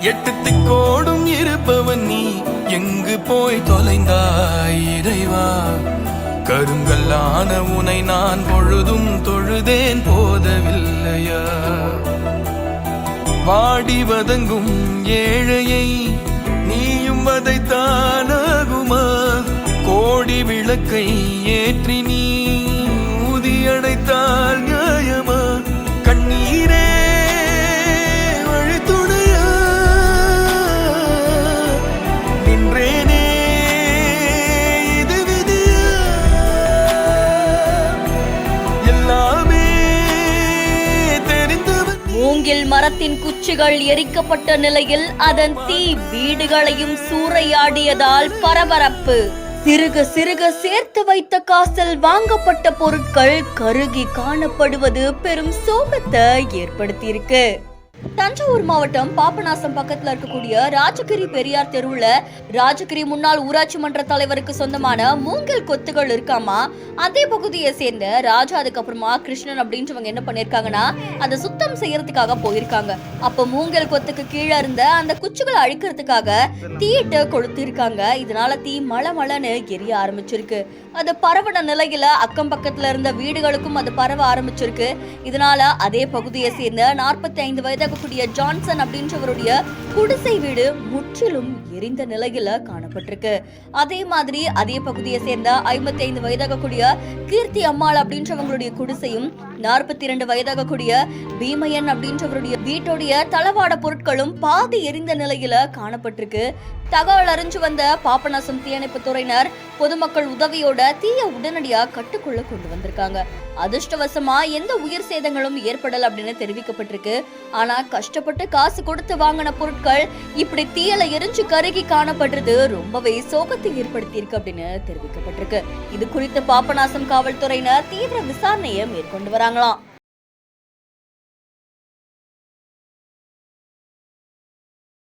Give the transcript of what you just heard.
எட்டு திக்கோடும் இருப்பவன் நீ எங்கு போய் தொலைந்தாய் இறைவா? கருங்கல்லான உனை நான் பொழுதும் தொழுதேன் போதவில்லையா? வாடி வதங்கும் ஏழையை நீயும் வதைத்தானாகுமா? கோடி விளக்கை ஏற்றி நீ ஊதியடைத்தால் நியாயமா? கண்ணீரே வழித்துணையா நின்றேனே, இது விதியா? எல்லாமே தெரிந்தவன். மூங்கில் மரத்தின் குச்சிகள் எரிக்கப்பட்ட நிலையில் அதன் தீ வீடுகளையும் சூறையாடியதால் பரபரப்பு. சிறுக சிறுக சேர்த்து வைத்த காசில் வாங்கப்பட்ட பொருட்கள் கருகி காணப்படுவது பெரும் சோகத்தை ஏற்படுத்தியிருக்கு. தஞ்சாவூர் மாவட்டம் பாபநாசம் பக்கத்துல இருக்கக்கூடிய ராஜகிரி பெரியார் தெருவுல ராஜகிரி முன்னாள் ஊராட்சி மன்ற தலைவருக்கு சொந்தமான மூங்கில் கொத்துகள் இருக்காமா. அதே பகுதியை சேர்ந்த ராஜா அதுக்கப்புறமா கிருஷ்ணன் அப்படின்றவங்க என்ன பண்ணிருக்காங்கன்னா அதை சுத்தம் செய்யறதுக்காக போயிருக்காங்க. அப்ப மூங்கில் கொத்துக்கு கீழே இருந்த அந்த குச்சிகளை அழிக்கிறதுக்காக தீயிட்டு கொளுத்திருக்காங்க. இதனால தீ மளமளன்னு எரிய ஆரம்பிச்சிருக்கு. அது பரவன நிலையில அக்கம் பக்கத்துல இருந்த வீடுகளுக்கும் அது பரவ ஆரம்பிச்சிருக்கு. இதனால அதே பகுதியை சேர்ந்த 45 வயதாக ஜான்சன் அப்படின்றவருடைய குடிசை வீடு முற்றிலும் எரிந்த நிலையில காணப்பட்டிருக்கு. அதே மாதிரி அதே பகுதியை சேர்ந்த 55 வயதாக கூடிய கீர்த்தி அம்மாள் அப்படின்றவங்களுடைய குடிசையும் 42 வயதாக கூடிய பீமையன் அப்படின்றவருடைய வீட்டுடைய தளவாட பொருட்களும் பாதி எரிந்த நிலையில காணப்பட்டிருக்கு. தகவல் அறிஞ்சு வந்த பாபநாசம் தீயணைப்பு துறையினர் பொதுமக்கள் உதவியோட தீய உடனடியா கட்டுக்குள்ள கொண்டு வந்திருக்காங்க. அதிர்ஷ்டவசமா எந்த உயிர் சேதங்களும் ஏற்படல அப்படின்னு தெரிவிக்கப்பட்டிருக்கு. ஆனா கஷ்டப்பட்டு காசு கொடுத்து வாங்கின பொருட்கள் இப்படி தீயல எரிஞ்சு கருகி காணப்படுறது ரொம்பவே சோகத்தை ஏற்படுத்தி இருக்கு அப்படின்னு தெரிவிக்கப்பட்டிருக்கு. இது குறித்து பாபநாசம் காவல்துறையினர் தீவிர விசாரணையை மேற்கொண்டு வராங்களாம்.